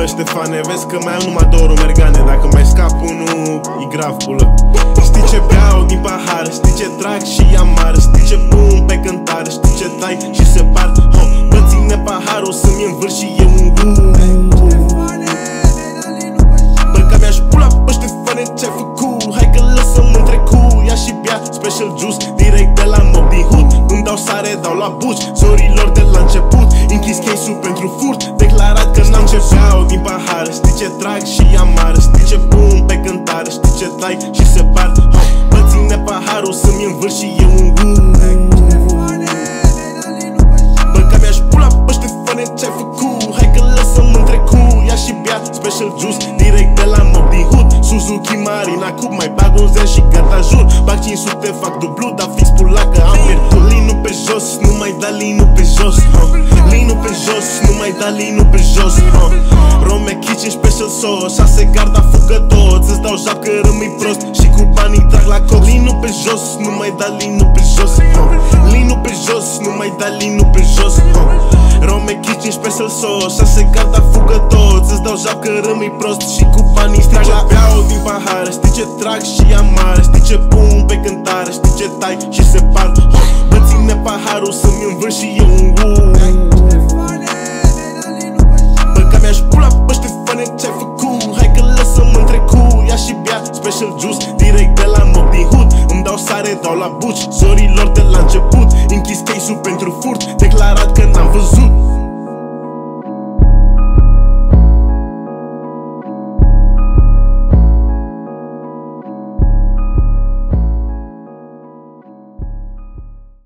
Bă, Ștefane, vezi că mai am numai două romergane. Dacă mai scap unul, e grav, pulă. Știi ce beau din pahar, știi ce trag și amar, știi ce pun pe cântare, știi ce tai și separ. Bă, ține paharul să-mi învârși și eu un bă, că mi-aș pula, bă, Ștefane, ce-ai făcut? Hai că lăsăm în trecut. Ia și bea special juice direct de la Mob din Hood. Îmi dau sare, dau la buci zorilor de la început. Închis case-ul pentru furt, declarat că n-am ce beau din pahar, știi ce trag și amar, știi ce pun pe cântare, știi ce tai și separ. Bă, ține paharul să-mi învârși și eu un bă, că mi-aș pula, bă, Ștefane, ce-ai făcut? Hai că lăsăm în trecut. Ia și bea special juice direct de la Mob din Hood. Suzuki Marina Coupe, mai bag un zen și gata, jur. Bag 500, fac dublu, dar fix pula că am pierdut. Linul pe jos, nu mai da linul pe jos. Linul pe jos, nu mai da linul pe jos. Rome Kitchen special sauce, 6 garda fugă toți. Îți dau joc că rămâi prost și cu banii trag la cop. Linul pe jos, nu mai da linul pe jos. Linul pe jos, nu mai da linul pe jos. Rome Kitchen special sauce, 6 garda fugă toți. Îți dau joc că rămâi prost și cu banii trag la beau din pahar, știi ce trag și amar, știi ce pun pe cântare, știi ce tai și separ. Bă, ține paharul să-mi învârși și eu un bă, că mi-aș pula, bă, Ștefane, ce-ai făcut? Hai că lăsăm în trecut. Ia și bea special juice direct de la Mob din Hood. Îmi dau sare, dau la buci zorilor de la început. Închis case-ul pentru furt,